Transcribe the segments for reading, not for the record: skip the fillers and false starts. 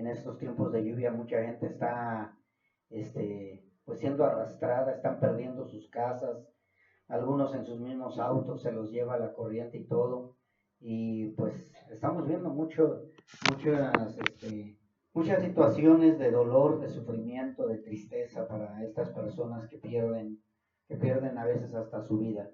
en estos tiempos de lluvia mucha gente está pues siendo arrastrada, están perdiendo sus casas, algunos en sus mismos autos se los lleva la corriente y todo, y pues estamos viendo muchas, muchas situaciones de dolor, de sufrimiento, de tristeza para estas personas que pierden a veces hasta su vida.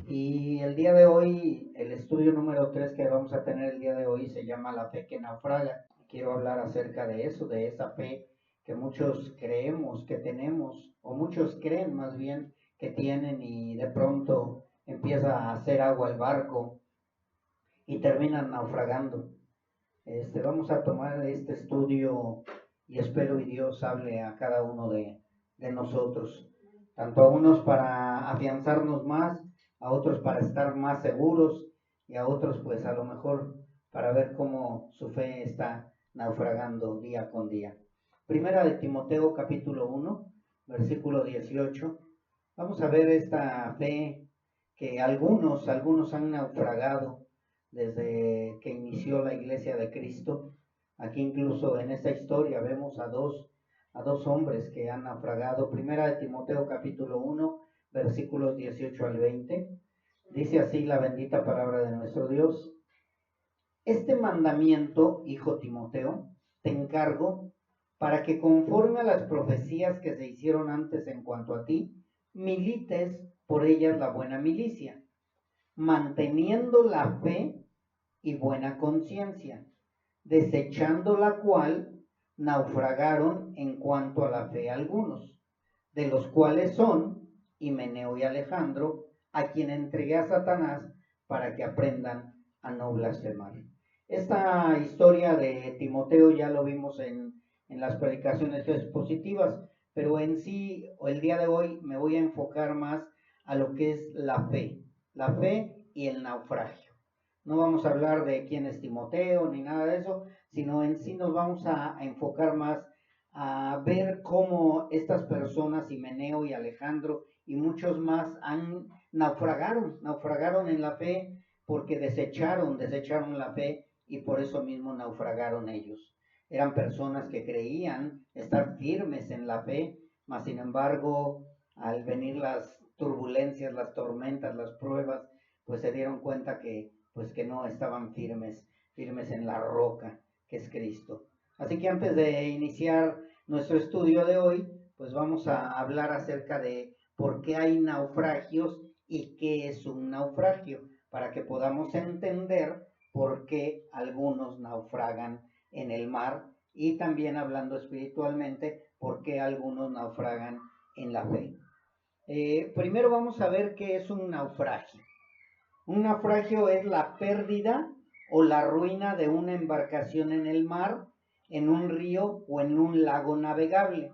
Y el día de hoy, el estudio número 3 que vamos a tener el día de hoy se llama La fe que naufraga. Quiero hablar acerca de eso, de esa fe que muchos creemos que tenemos, o muchos creen más bien que tienen, y de pronto empieza a hacer agua el barco y terminan naufragando. Vamos a tomar este estudio y espero y Dios hable a cada uno de nosotros, tanto a unos para afianzarnos más, a otros para estar más seguros y a otros pues a lo mejor para ver cómo su fe está naufragando día con día. Primera de Timoteo capítulo 1, versículo 18. Vamos a ver esta fe que algunos han naufragado desde que inició la Iglesia de Cristo. Aquí incluso en esta historia vemos a dos hombres que han naufragado. Primera de Timoteo capítulo 1, versículos 18 al 20. Dice así la bendita palabra de nuestro Dios. Este mandamiento, hijo Timoteo, te encargo para que conforme a las profecías que se hicieron antes en cuanto a ti, milites por ellas la buena milicia, manteniendo la fe y buena conciencia, desechando la cual naufragaron en cuanto a la fe algunos, de los cuales son Himeneo y Alejandro, a quien entregué a Satanás para que aprendan a no blasfemar. Esta historia de Timoteo ya lo vimos en las predicaciones expositivas, pero en sí, el día de hoy me voy a enfocar más a lo que es la fe y el naufragio. No vamos a hablar de quién es Timoteo ni nada de eso, sino en sí nos vamos a enfocar más a ver cómo estas personas, Himeneo y Alejandro y muchos más, naufragaron en la fe porque desecharon la fe y por eso mismo naufragaron ellos. Eran personas que creían estar firmes en la fe, mas sin embargo, al venir las turbulencias, las tormentas, las pruebas, pues se dieron cuenta que no estaban firmes en la roca que es Cristo. Así que antes de iniciar nuestro estudio de hoy, pues vamos a hablar acerca de por qué hay naufragios y qué es un naufragio, para que podamos entender por qué algunos naufragan en el mar y también hablando espiritualmente, por qué algunos naufragan en la fe. Primero vamos a ver qué es un naufragio. Un naufragio es la pérdida o la ruina de una embarcación en el mar, en un río o en un lago navegable.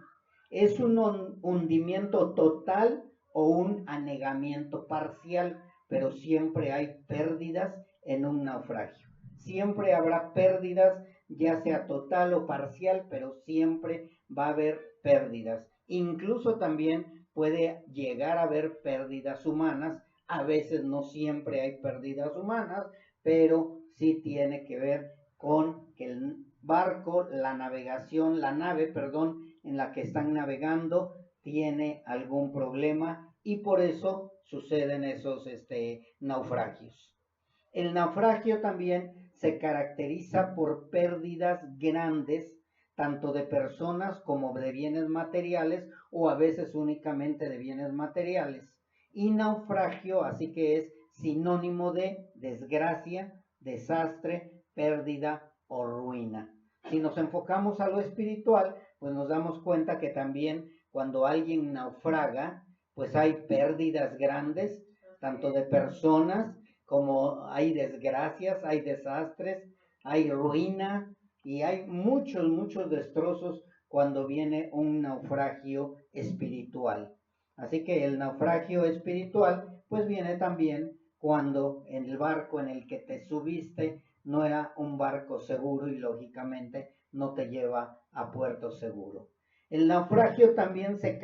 Es un hundimiento total o un anegamiento parcial, pero siempre hay pérdidas en un naufragio. Siempre habrá pérdidas, ya sea total o parcial, pero siempre va a haber pérdidas. Incluso también puede llegar a haber pérdidas humanas. A veces no siempre hay pérdidas humanas, pero sí tiene que ver con que el barco, la nave, en la que están navegando tiene algún problema y por eso suceden esos naufragios. El naufragio también se caracteriza por pérdidas grandes, tanto de personas como de bienes materiales o a veces únicamente de bienes materiales. Y naufragio, así que es sinónimo de desgracia, desastre, pérdida o ruina. Si nos enfocamos a lo espiritual, pues nos damos cuenta que también cuando alguien naufraga, pues hay pérdidas grandes, tanto de personas como hay desgracias, hay desastres, hay ruina y hay muchos destrozos cuando viene un naufragio espiritual. Así que el naufragio espiritual pues viene también cuando el barco en el que te subiste no era un barco seguro y lógicamente no te lleva a puerto seguro. El naufragio también se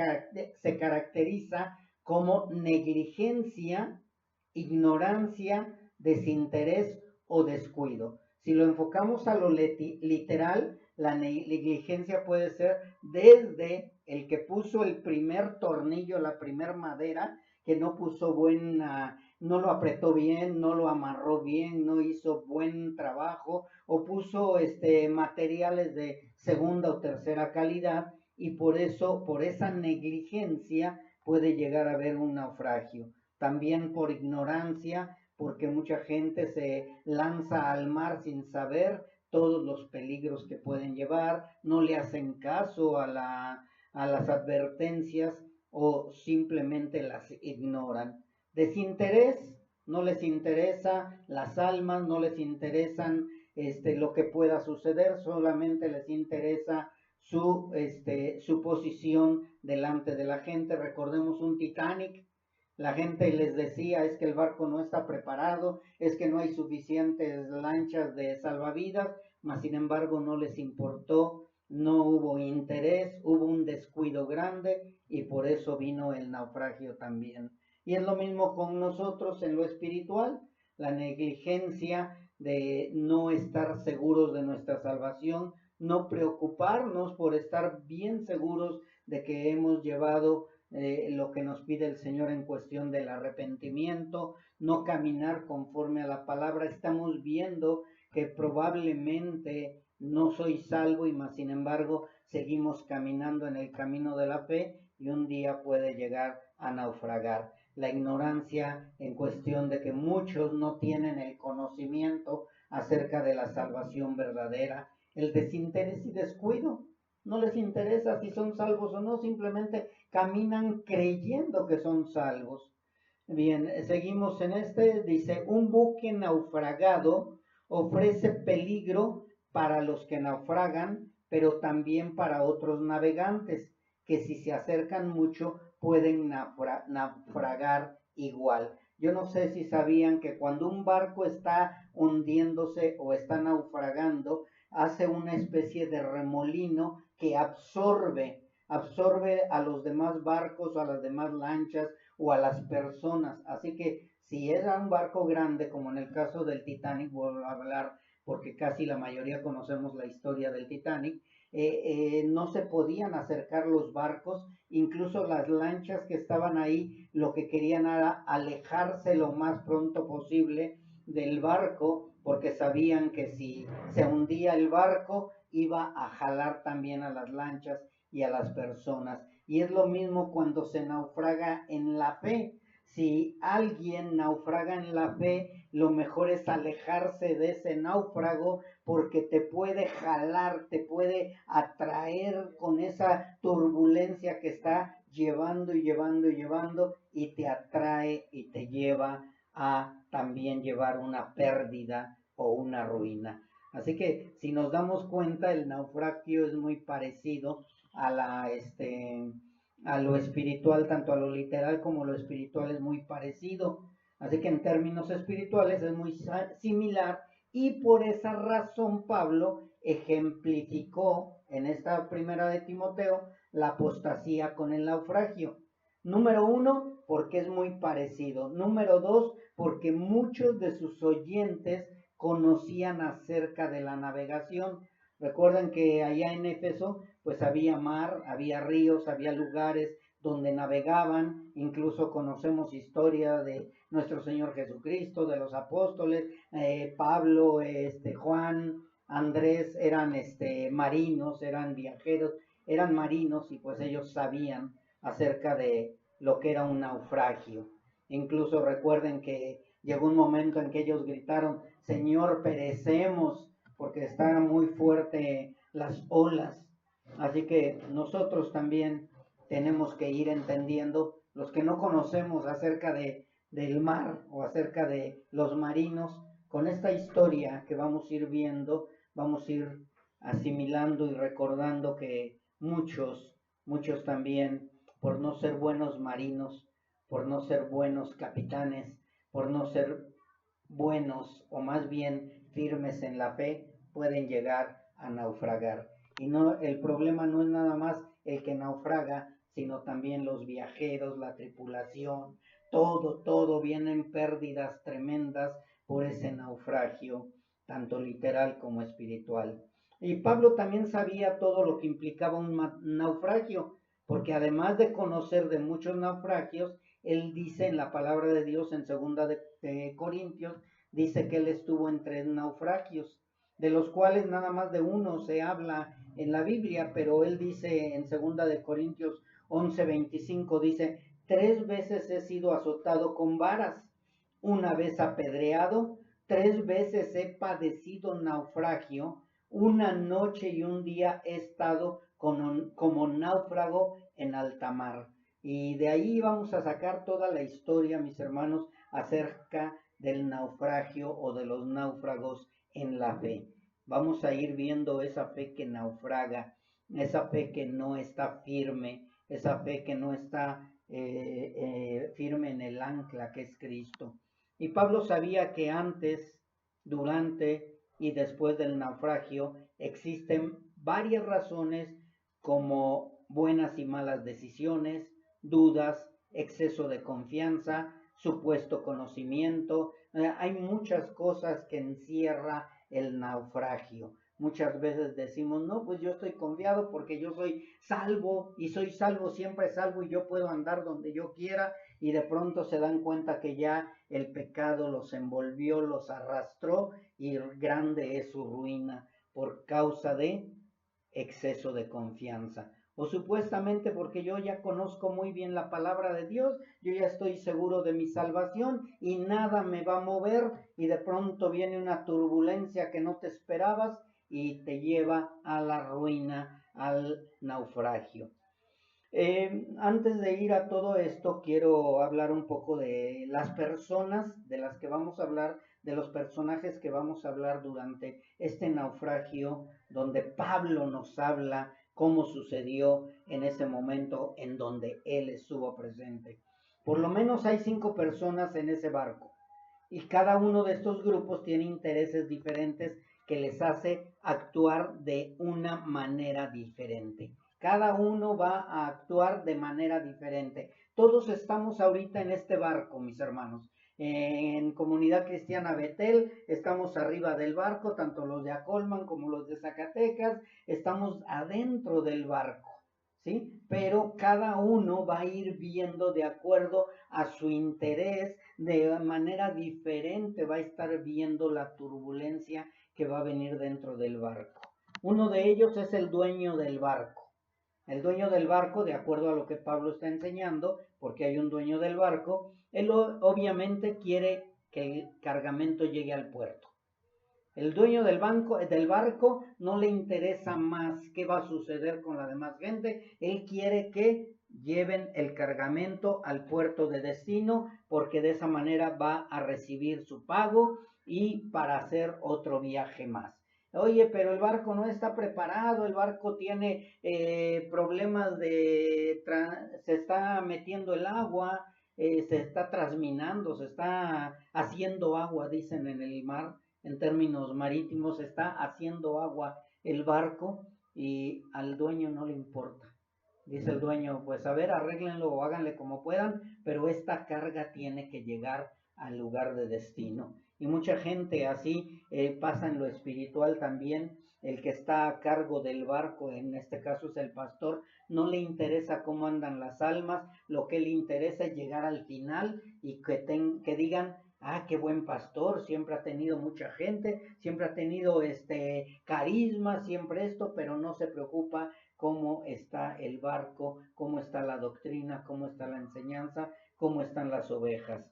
caracteriza como negligencia, ignorancia, desinterés o descuido. Si lo enfocamos a lo literal, la negligencia puede ser desde el que puso el primer tornillo, la primer madera, que no puso no lo apretó bien, no lo amarró bien, no hizo buen trabajo, o puso materiales de segunda o tercera calidad, y por eso, por esa negligencia, puede llegar a haber un naufragio. También por ignorancia, porque mucha gente se lanza al mar sin saber todos los peligros que pueden llevar, no le hacen caso a las advertencias o simplemente las ignoran. Desinterés, no les interesa las almas, no les interesan lo que pueda suceder, solamente les interesa su posición delante de la gente. Recordemos un Titanic. La gente les decía, es que el barco no está preparado, es que no hay suficientes lanchas de salvavidas, mas sin embargo no les importó, no hubo interés, hubo un descuido grande y por eso vino el naufragio también. Y es lo mismo con nosotros en lo espiritual, la negligencia de no estar seguros de nuestra salvación, no preocuparnos por estar bien seguros de que hemos llevado lo que nos pide el Señor en cuestión del arrepentimiento, no caminar conforme a la palabra. Estamos viendo que probablemente no soy salvo y más sin embargo seguimos caminando en el camino de la fe y un día puede llegar a naufragar. La ignorancia en cuestión de que muchos no tienen el conocimiento acerca de la salvación verdadera, el desinterés y descuido. No les interesa si son salvos o no, simplemente caminan creyendo que son salvos. Bien, seguimos en dice, un buque naufragado ofrece peligro para los que naufragan, pero también para otros navegantes, que si se acercan mucho pueden naufragar igual. Yo no sé si sabían que cuando un barco está hundiéndose o está naufragando, hace una especie de remolino que absorbe a los demás barcos o a las demás lanchas o a las personas. Así que si era un barco grande, como en el caso del Titanic, vuelvo a hablar porque casi la mayoría conocemos la historia del Titanic, no se podían acercar los barcos, incluso las lanchas que estaban ahí lo que querían era alejarse lo más pronto posible del barco, porque sabían que si se hundía el barco iba a jalar también a las lanchas y a las personas. Y es lo mismo cuando se naufraga en la fe. Si alguien naufraga en la fe, lo mejor es alejarse de ese náufrago porque te puede jalar, te puede atraer con esa turbulencia que está llevando y llevando y llevando y te atrae y te lleva a también llevar una pérdida o una ruina. Así que si nos damos cuenta, el naufragio es muy parecido a lo espiritual, tanto a lo literal como lo espiritual es muy parecido. Así que en términos espirituales es muy similar y por esa razón Pablo ejemplificó en esta primera de Timoteo la apostasía con el naufragio. Número 1, porque es muy parecido. Número 2, porque muchos de sus oyentes conocían acerca de la navegación. Recuerden que allá en Éfeso pues había mar, había ríos, había lugares donde navegaban, incluso conocemos historia de nuestro Señor Jesucristo, de los apóstoles, Pablo, Juan, Andrés, eran marinos, eran viajeros, eran marinos y pues ellos sabían acerca de lo que era un naufragio. Incluso recuerden que llegó un momento en que ellos gritaron, Señor, perecemos, porque estaban muy fuertes las olas. Así que nosotros también tenemos que ir entendiendo, los que no conocemos acerca del mar o acerca de los marinos, con esta historia que vamos a ir viendo, vamos a ir asimilando y recordando que muchos también, por no ser buenos marinos, por no ser buenos capitanes, por no ser buenos o más bien firmes en la fe, pueden llegar a naufragar. Y no, el problema no es nada más el que naufraga, sino también los viajeros, la tripulación, todo vienen pérdidas tremendas por ese naufragio. tanto literal como espiritual. Y Pablo también sabía todo lo que implicaba un naufragio, porque además de conocer de muchos naufragios, él dice en la palabra de Dios en segunda de Corintios, dice que él estuvo en 3 naufragios, de los cuales nada más de uno se habla en la Biblia, pero él dice en segunda de Corintios 11:25, dice, 3 veces he sido azotado con varas, una vez apedreado, 3 veces he padecido naufragio, una noche y un día he estado como náufrago en alta mar. Y de ahí vamos a sacar toda la historia, mis hermanos, acerca del naufragio o de los náufragos en la fe. Vamos a ir viendo esa fe que naufraga, esa fe que no está firme, esa fe que no está firme en el ancla que es Cristo. Y Pablo sabía que antes, durante y después del naufragio existen varias razones como buenas y malas decisiones, dudas, exceso de confianza, supuesto conocimiento. Hay muchas cosas que encierra el naufragio. Muchas veces decimos, no, pues yo estoy confiado porque yo soy salvo y soy salvo, siempre salvo y yo puedo andar donde yo quiera, y de pronto se dan cuenta que ya el pecado los envolvió, los arrastró y grande es su ruina por causa de exceso de confianza. O supuestamente porque yo ya conozco muy bien la palabra de Dios, yo ya estoy seguro de mi salvación y nada me va a mover, y de pronto viene una turbulencia que no te esperabas y te lleva a la ruina, al naufragio. Antes de ir a todo esto, quiero hablar un poco de las personas de las que vamos a hablar, de los personajes que vamos a hablar durante este naufragio, donde Pablo nos habla cómo sucedió en ese momento en donde él estuvo presente. Por lo menos hay 5 personas en ese barco, y cada uno de estos grupos tiene intereses diferentes que les hace actuar de una manera diferente. Cada uno va a actuar de manera diferente. Todos estamos ahorita en este barco, mis hermanos. En Comunidad Cristiana Betel estamos arriba del barco, tanto los de Acolman como los de Zacatecas, estamos adentro del barco, ¿sí? Pero cada uno va a ir viendo de acuerdo a su interés, de manera diferente va a estar viendo la turbulencia que va a venir dentro del barco. Uno de ellos es el dueño del barco. El dueño del barco, de acuerdo a lo que Pablo está enseñando, porque hay un dueño del barco, él obviamente quiere que el cargamento llegue al puerto. El dueño del barco no le interesa más qué va a suceder con la demás gente. Él quiere que lleven el cargamento al puerto de destino, porque de esa manera va a recibir su pago y para hacer otro viaje más. Oye, pero el barco no está preparado, el barco tiene problemas se está metiendo el agua, se está trasminando, se está haciendo agua, dicen en el mar, en términos marítimos, está haciendo agua el barco y al dueño no le importa. Dice el dueño, pues a ver, arréglenlo o háganle como puedan, pero esta carga tiene que llegar al lugar de destino. Y mucha gente así pasa en lo espiritual también. El que está a cargo del barco, en este caso es el pastor, no le interesa cómo andan las almas, lo que le interesa es llegar al final y que digan, ah, qué buen pastor, siempre ha tenido mucha gente, siempre ha tenido carisma, siempre esto, pero no se preocupa cómo está el barco, cómo está la doctrina, cómo está la enseñanza, cómo están las ovejas.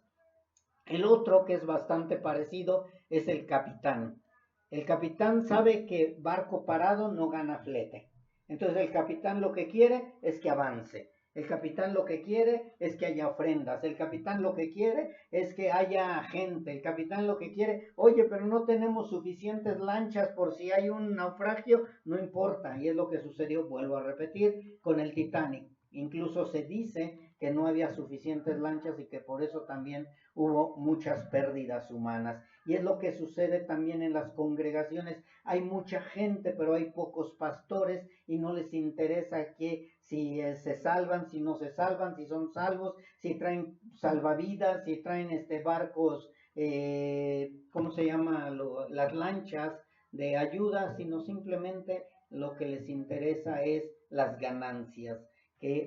El otro, que es bastante parecido, es el capitán. El capitán sabe que barco parado no gana flete. Entonces el capitán lo que quiere es que avance. El capitán lo que quiere es que haya ofrendas. El capitán lo que quiere es que haya gente. El capitán lo que quiere, oye, pero no tenemos suficientes lanchas por si hay un naufragio. No importa. Y es lo que sucedió, vuelvo a repetir, con el Titanic. Incluso se dice que no había suficientes lanchas y que por eso también hubo muchas pérdidas humanas. Y es lo que sucede también en las congregaciones. Hay mucha gente, pero hay pocos pastores y no les interesa que si se salvan, si no se salvan, si son salvos, si traen salvavidas, si traen barcos ¿cómo se llama? Las lanchas de ayuda, sino simplemente lo que les interesa es las ganancias,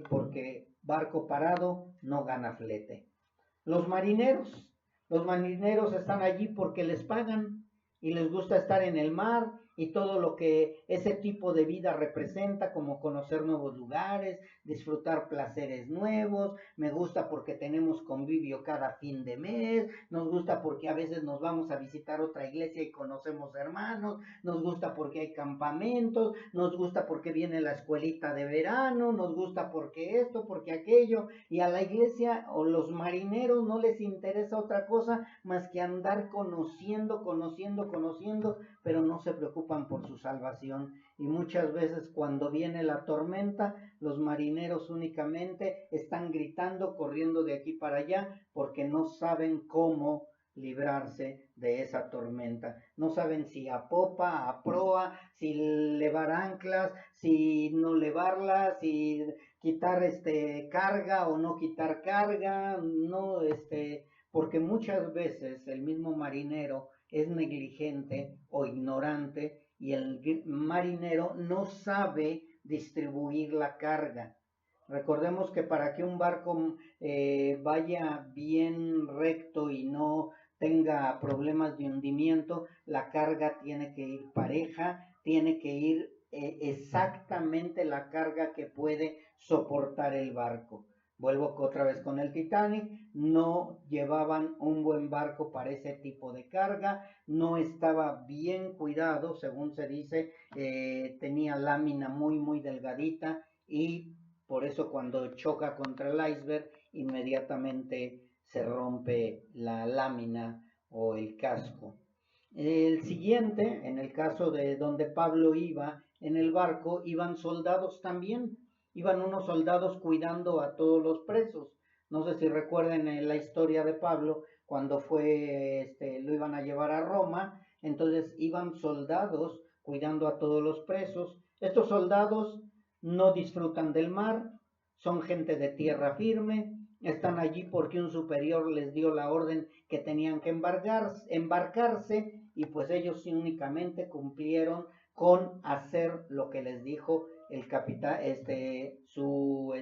porque barco parado no gana flete. Los marineros, los marineros están allí porque les pagan y les gusta estar en el mar y todo lo que ese tipo de vida representa, como conocer nuevos lugares, disfrutar placeres nuevos. Me gusta porque tenemos convivio cada fin de mes, nos gusta porque a veces nos vamos a visitar otra iglesia y conocemos hermanos, nos gusta porque hay campamentos, nos gusta porque viene la escuelita de verano, nos gusta porque esto, porque aquello, y a la iglesia o los marineros no les interesa otra cosa más que andar conociendo, pero no se preocupan por su salvación. Y muchas veces cuando viene la tormenta, los marineros únicamente están gritando, corriendo de aquí para allá, porque no saben cómo librarse de esa tormenta. No saben si a popa, a proa, si levar anclas, si no levarlas, si quitar carga o no quitar carga, no porque muchas veces el mismo marinero es negligente o ignorante y el marinero no sabe distribuir la carga. Recordemos que para que un barco vaya bien recto y no tenga problemas de hundimiento, la carga tiene que ir pareja, tiene que ir exactamente la carga que puede soportar el barco. Vuelvo otra vez con el Titanic, no llevaban un buen barco para ese tipo de carga, no estaba bien cuidado, según se dice, tenía lámina muy delgadita y por eso cuando choca contra el iceberg inmediatamente se rompe la lámina o el casco. El siguiente, en el caso de donde Pablo iba en el barco, iban soldados también, iban unos soldados cuidando a todos los presos. No sé si recuerden la historia de Pablo cuando lo iban a llevar a Roma, entonces iban soldados cuidando a todos los presos. Estos soldados no disfrutan del mar, son gente de tierra firme, están allí porque un superior les dio la orden que tenían que embarcarse y pues ellos únicamente cumplieron con hacer lo que les dijo el capitán, su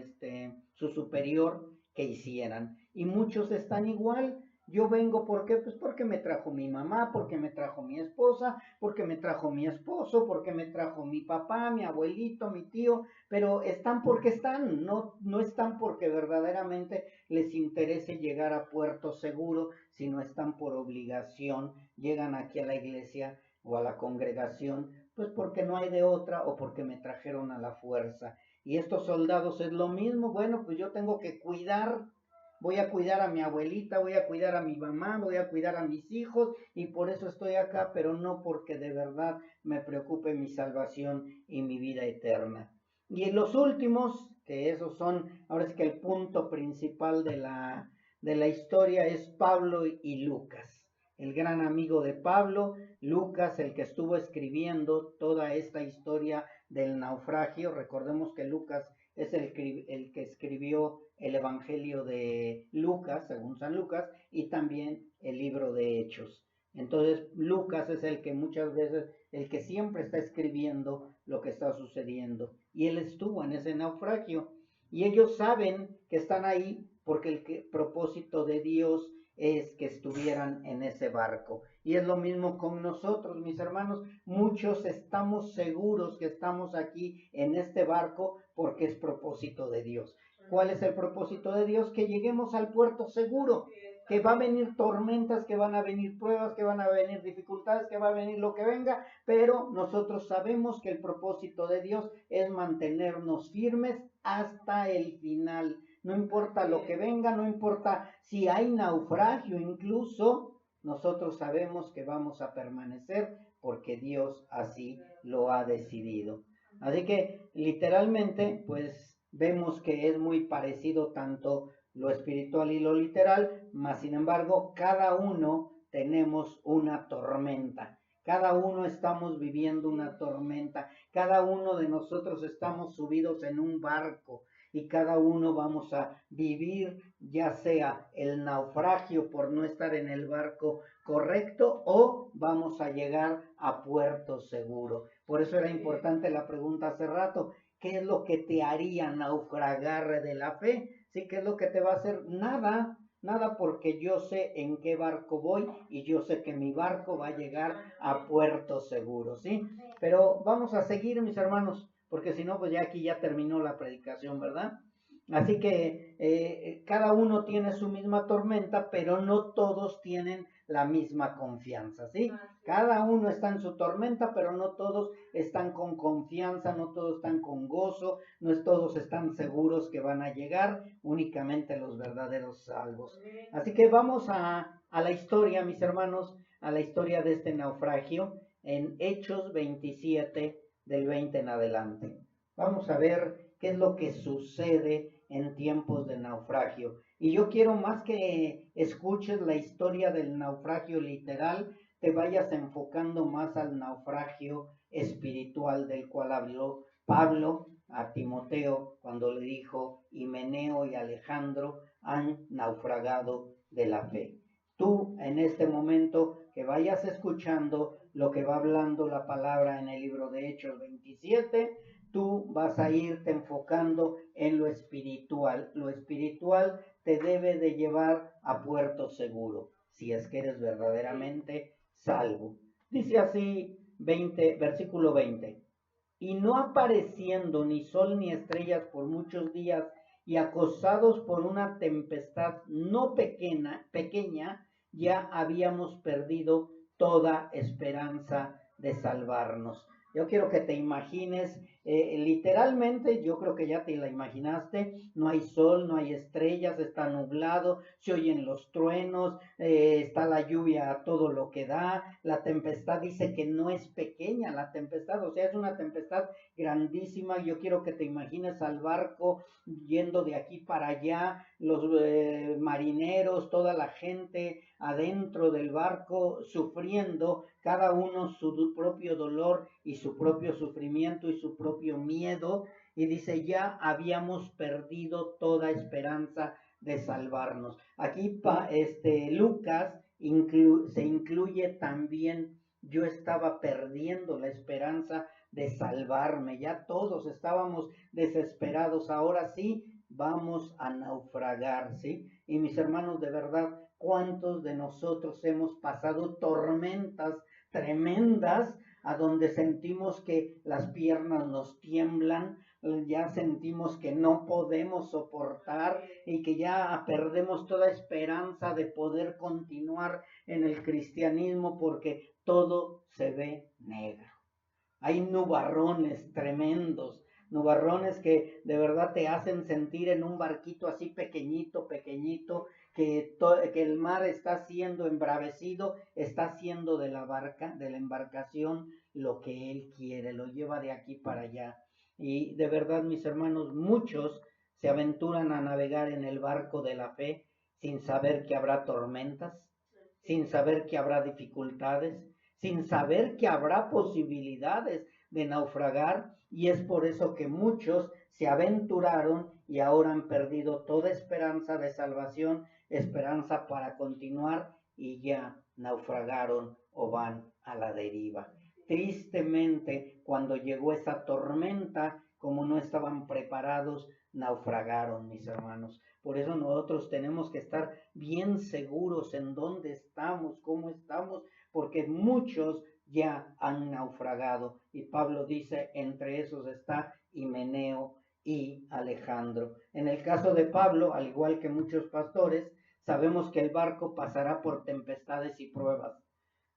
superior que hicieran. Y muchos están igual. Yo vengo, ¿por qué? Pues porque me trajo mi mamá, porque me trajo mi esposa, porque me trajo mi esposo, porque me trajo mi papá, mi abuelito, mi tío, pero están porque están, no están porque verdaderamente les interese llegar a puerto seguro, sino están por obligación, llegan aquí a la iglesia o a la congregación, pues porque no hay de otra o porque me trajeron a la fuerza. Y estos soldados es lo mismo, bueno, pues yo tengo que cuidar, voy a cuidar a mi abuelita, voy a cuidar a mi mamá, voy a cuidar a mis hijos y por eso estoy acá, pero no porque de verdad me preocupe mi salvación y mi vida eterna. Y en los últimos, que esos son, ahora es que el punto principal de la historia es Pablo y Lucas. El gran amigo de Pablo, Lucas, el que estuvo escribiendo toda esta historia del naufragio. Recordemos que Lucas es el que escribió el Evangelio de Lucas, según San Lucas, y también el libro de Hechos. Entonces, Lucas es el que muchas veces, el que siempre está escribiendo lo que está sucediendo. Y él estuvo en ese naufragio. Y ellos saben que están ahí porque el propósito de Dios es que estuvieran en ese barco. Y es lo mismo con nosotros, mis hermanos. Muchos estamos seguros que estamos aquí en este barco porque es propósito de Dios. ¿Cuál es el propósito de Dios? Que lleguemos al puerto seguro, que va a venir tormentas, que van a venir pruebas, que van a venir dificultades, que va a venir lo que venga, pero nosotros sabemos que el propósito de Dios es mantenernos firmes hasta el final. No importa lo que venga, no importa si hay naufragio incluso, nosotros sabemos que vamos a permanecer porque Dios así lo ha decidido. Así que literalmente, pues vemos que es muy parecido tanto lo espiritual y lo literal, mas sin embargo, cada uno tenemos una tormenta. Cada uno estamos viviendo una tormenta. Cada uno de nosotros estamos subidos en un barco. y cada uno vamos a vivir ya sea el naufragio por no estar en el barco correcto o vamos a llegar a puerto seguro. Por eso era importante la pregunta hace rato, ¿qué es lo que te haría naufragar de la fe? ¿Sí? ¿Qué es lo que te va a hacer? Nada, nada, porque yo sé en qué barco voy y yo sé que mi barco va a llegar a puerto seguro, ¿sí? Pero vamos a seguir, mis hermanos, porque si no, pues ya aquí ya terminó la predicación, ¿verdad? Así que cada uno tiene su misma tormenta, pero no todos tienen la misma confianza, ¿sí? Cada uno está en su tormenta, pero no todos están con confianza, no todos están con gozo, no todos están seguros que van a llegar, únicamente los verdaderos salvos. Así que vamos a la historia, mis hermanos, a la historia de este naufragio en Hechos 27, del 20 en adelante. Vamos a ver qué es lo que sucede en tiempos de naufragio. Y yo quiero más que escuches la historia del naufragio literal, te vayas enfocando más al naufragio espiritual del cual habló Pablo a Timoteo cuando le dijo, Himeneo y Alejandro han naufragado de la fe. Tú en este momento que vayas escuchando lo que va hablando la palabra en el libro de Hechos 27, tú vas a irte enfocando en lo espiritual. Lo espiritual te debe de llevar a puerto seguro, si es que eres verdaderamente salvo. Dice así versículo 20. Y no apareciendo ni sol ni estrellas por muchos días, y acosados por una tempestad no pequeña, ya habíamos perdido toda esperanza de salvarnos. Yo quiero que te imagines, literalmente, yo creo que ya te la imaginaste, no hay sol, no hay estrellas, está nublado, se oyen los truenos, está la lluvia a todo lo que da, la tempestad dice que no es pequeña la tempestad, o sea, es una tempestad grandísima. Yo quiero que te imagines al barco yendo de aquí para allá, los marineros, toda la gente adentro del barco sufriendo, cada uno su propio dolor y su propio sufrimiento y su propio miedo, y dice, ya habíamos perdido toda esperanza de salvarnos. Aquí Lucas se incluye también, yo estaba perdiendo la esperanza de salvarme, ya todos estábamos desesperados, ahora sí vamos a naufragar, ¿sí? Y mis hermanos, de verdad, ¿cuántos de nosotros hemos pasado tormentas tremendas a donde sentimos que las piernas nos tiemblan, ya sentimos que no podemos soportar y que ya perdemos toda esperanza de poder continuar en el cristianismo porque todo se ve negro? Hay nubarrones tremendos, nubarrones que de verdad te hacen sentir en un barquito así pequeñito, pequeñito, que el mar está siendo embravecido, está haciendo de la embarcación, lo que él quiere, lo lleva de aquí para allá. Y de verdad, mis hermanos, muchos se aventuran a navegar en el barco de la fe sin saber que habrá tormentas, sin saber que habrá dificultades, sin saber que habrá posibilidades de naufragar, y es por eso que muchos se aventuraron y ahora han perdido toda esperanza de salvación, esperanza para continuar, y ya naufragaron o van a la deriva. Tristemente, cuando llegó esa tormenta, como no estaban preparados, naufragaron, mis hermanos. Por eso nosotros tenemos que estar bien seguros en dónde estamos, cómo estamos, porque muchos ya han naufragado. Y Pablo dice, entre esos está Himeneo y Alejandro. En el caso de Pablo, al igual que muchos pastores, sabemos que el barco pasará por tempestades y pruebas,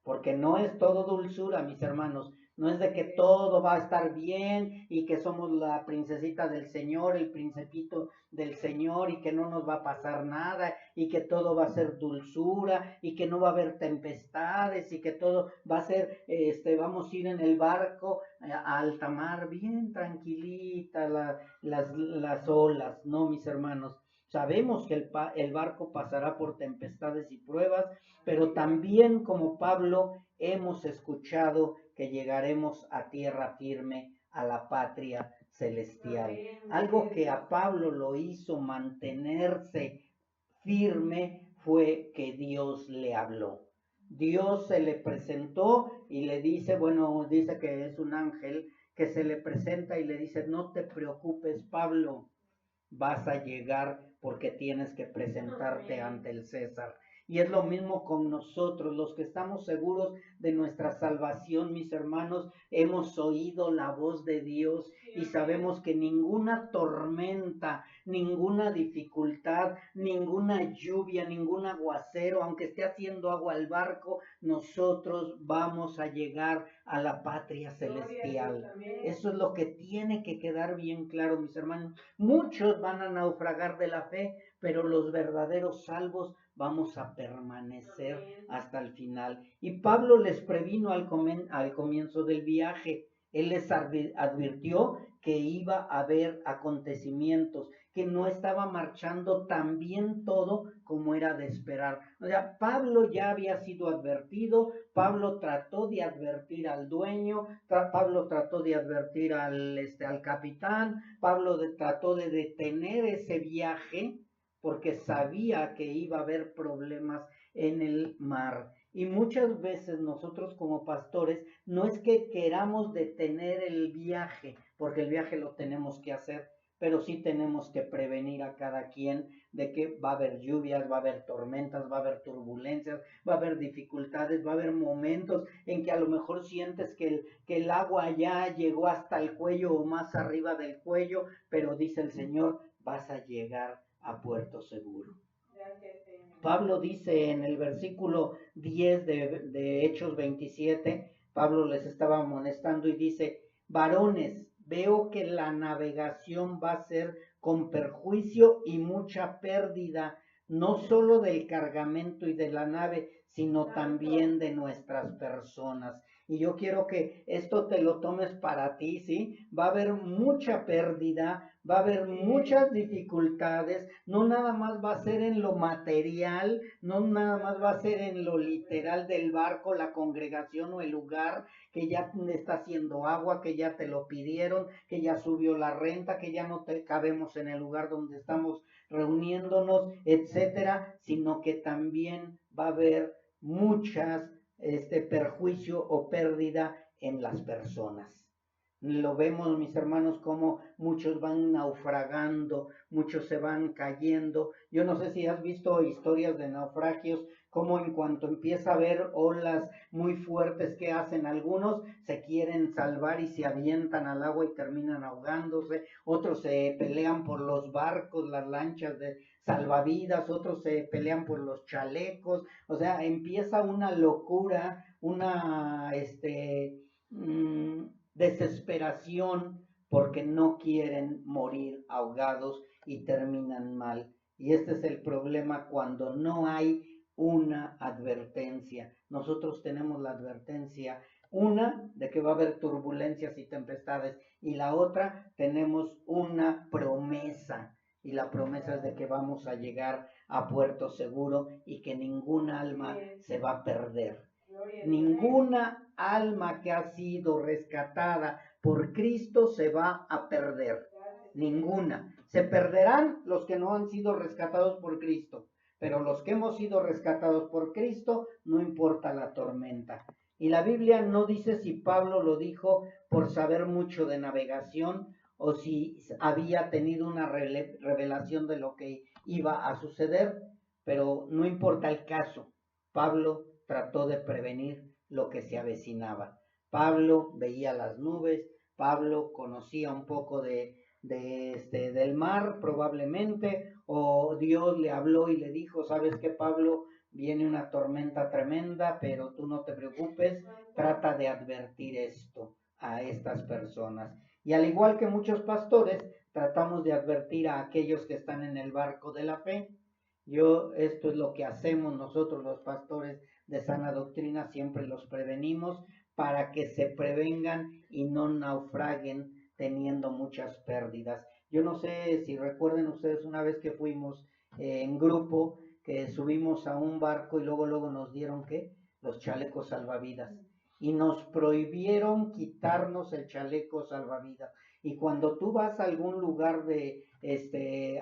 porque no es todo dulzura, mis hermanos. No es de que todo va a estar bien y que somos la princesita del Señor, el principito del Señor, y que no nos va a pasar nada y que todo va a ser dulzura y que no va a haber tempestades y que todo va a ser, vamos a ir en el barco a alta mar bien tranquilita, las olas. No, mis hermanos. Sabemos que el barco pasará por tempestades y pruebas, pero también como Pablo hemos escuchado que llegaremos a tierra firme, a la patria celestial. Algo que a Pablo lo hizo mantenerse firme fue que Dios le habló. Dios se le presentó y le dice, bueno, dice que es un ángel que se le presenta y le dice, no te preocupes, Pablo, vas a llegar porque tienes que presentarte ante el César. Y es lo mismo con nosotros, los que estamos seguros de nuestra salvación, mis hermanos, hemos oído la voz de Dios y sabemos que ninguna tormenta, ninguna dificultad, ninguna lluvia, ningún aguacero, aunque esté haciendo agua al barco, nosotros vamos a llegar a la patria celestial. Eso es lo que tiene que quedar bien claro, mis hermanos. Muchos van a naufragar de la fe, pero los verdaderos salvos vamos a permanecer hasta el final. Y Pablo les previno al comienzo del viaje. Él les advirtió que iba a haber acontecimientos, que no estaba marchando tan bien todo como era de esperar. O sea, Pablo ya había sido advertido, Pablo trató de advertir al dueño, Pablo trató de advertir al capitán, Pablo trató de detener ese viaje porque sabía que iba a haber problemas en el mar. Y muchas veces nosotros como pastores no es que queramos detener el viaje, porque el viaje lo tenemos que hacer, pero sí tenemos que prevenir a cada quien de que va a haber lluvias, va a haber tormentas, va a haber turbulencias, va a haber dificultades, va a haber momentos en que a lo mejor sientes que el agua ya llegó hasta el cuello o más arriba del cuello, pero dice el Señor, vas a llegar a puerto seguro. Pablo dice en el versículo 10 de Hechos 27, Pablo les estaba amonestando y dice, varones, veo que la navegación va a ser con perjuicio y mucha pérdida, no solo del cargamento y de la nave, sino también de nuestras personas. Y yo quiero que esto te lo tomes para ti, ¿sí? Va a haber mucha pérdida, va a haber muchas dificultades, no nada más va a ser en lo material, no nada más va a ser en lo literal del barco, la congregación o el lugar que ya está haciendo agua, que ya te lo pidieron, que ya subió la renta, que ya no te cabemos en el lugar donde estamos reuniéndonos, etcétera, sino que también va a haber muchas perjuicio o pérdida en las personas. Lo vemos, mis hermanos, como muchos van naufragando, muchos se van cayendo. Yo no sé si has visto historias de naufragios, como en cuanto empieza a haber olas muy fuertes que hacen algunos, se quieren salvar y se avientan al agua y terminan ahogándose. Otros se pelean por los barcos, las lanchas de salvavidas, otros se pelean por los chalecos. O sea, empieza una locura, una desesperación porque no quieren morir ahogados y terminan mal. Y este es el problema cuando no hay una advertencia. Nosotros tenemos la advertencia, una de que va a haber turbulencias y tempestades, y la otra tenemos una promesa. Y la promesa es de que vamos a llegar a puerto seguro y que ninguna alma se va a perder. Ninguna alma que ha sido rescatada por Cristo se va a perder. Ninguna. Se perderán los que no han sido rescatados por Cristo. Pero los que hemos sido rescatados por Cristo, no importa la tormenta. Y la Biblia no dice si Pablo lo dijo por saber mucho de navegación o si había tenido una revelación de lo que iba a suceder, pero no importa el caso. Pablo trató de prevenir lo que se avecinaba. Pablo veía las nubes, Pablo conocía un poco del mar probablemente, o Dios le habló y le dijo, ¿sabes qué, Pablo? Viene una tormenta tremenda, pero tú no te preocupes, trata de advertir esto a estas personas. Y al igual que muchos pastores, tratamos de advertir a aquellos que están en el barco de la fe. Esto es lo que hacemos nosotros los pastores de sana doctrina, siempre los prevenimos para que se prevengan y no naufraguen teniendo muchas pérdidas. Yo no sé si recuerden ustedes una vez que fuimos en grupo, que subimos a un barco y luego nos dieron ¿qué? Los chalecos salvavidas. Y nos prohibieron quitarnos el chaleco salvavidas. Y cuando tú vas a algún lugar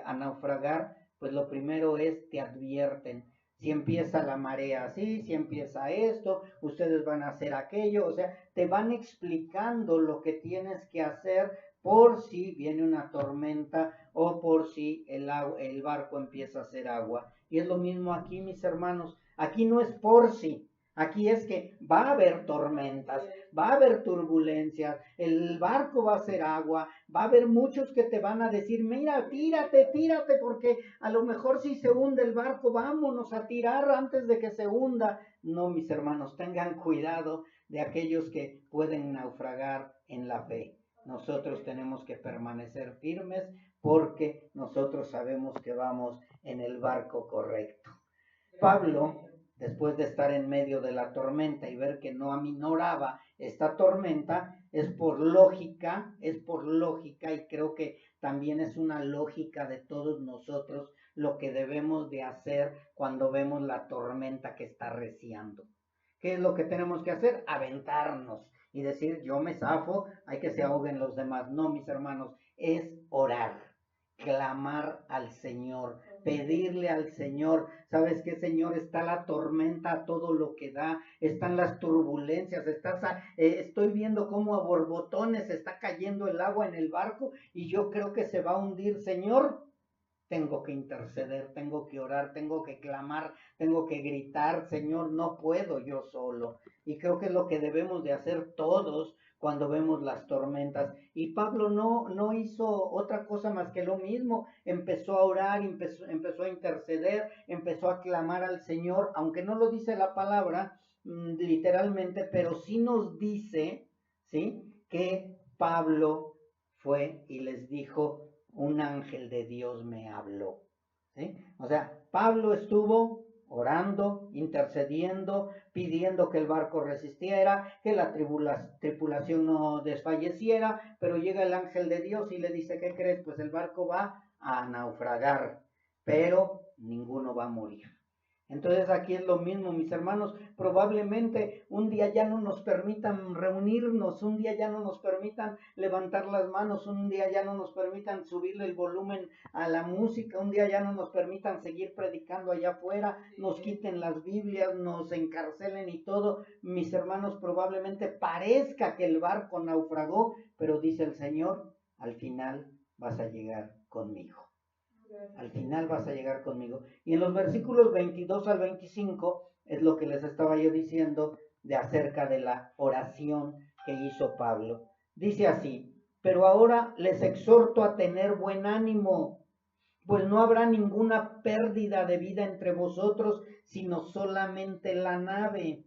a naufragar, pues lo primero es, te advierten. Si empieza la marea así, si empieza esto, ustedes van a hacer aquello, o sea, te van explicando lo que tienes que hacer por si viene una tormenta o por si el barco empieza a hacer agua. Y es lo mismo aquí, mis hermanos. Aquí no es por si, aquí es que va a haber tormentas, va a haber turbulencias, el barco va a hacer agua, va a haber muchos que te van a decir, mira, tírate, tírate, porque a lo mejor si se hunde el barco, vámonos a tirar antes de que se hunda. No, mis hermanos, tengan cuidado de aquellos que pueden naufragar en la fe. Nosotros tenemos que permanecer firmes porque nosotros sabemos que vamos en el barco correcto. Pablo, después de estar en medio de la tormenta y ver que no aminoraba esta tormenta, es por lógica, y creo que también es una lógica de todos nosotros lo que debemos de hacer cuando vemos la tormenta que está arreciando. ¿Qué es lo que tenemos que hacer? Aventarnos y decir, yo me zafo, hay que se ahoguen los demás. No, mis hermanos, es orar, clamar al Señor, pedirle al Señor. ¿Sabes qué, Señor? Está la tormenta, todo lo que da, están las turbulencias, estoy viendo cómo a borbotones está cayendo el agua en el barco y yo creo que se va a hundir, Señor. Tengo que interceder, tengo que orar, tengo que clamar, tengo que gritar, Señor, no puedo yo solo. Y creo que es lo que debemos de hacer todos cuando vemos las tormentas. Y Pablo no hizo otra cosa más que lo mismo. Empezó a orar, empezó a interceder, empezó a clamar al Señor, aunque no lo dice la palabra literalmente, pero sí nos dice, ¿sí?, que Pablo fue y les dijo, un ángel de Dios me habló. ¿Sí? O sea, Pablo estuvo orando, intercediendo, pidiendo que el barco resistiera, que la tripulación no desfalleciera, pero llega el ángel de Dios y le dice, ¿qué crees? Pues el barco va a naufragar, pero ninguno va a morir. Entonces aquí es lo mismo, mis hermanos, probablemente un día ya no nos permitan reunirnos, un día ya no nos permitan levantar las manos, un día ya no nos permitan subirle el volumen a la música, un día ya no nos permitan seguir predicando allá afuera, nos quiten las Biblias, nos encarcelen y todo. Mis hermanos, probablemente parezca que el barco naufragó, pero dice el Señor, al final vas a llegar conmigo. Al final vas a llegar conmigo. Y en los versículos 22 al 25 es lo que les estaba yo diciendo de acerca de la oración que hizo Pablo. Dice así, pero ahora les exhorto a tener buen ánimo, pues no habrá ninguna pérdida de vida entre vosotros, sino solamente la nave.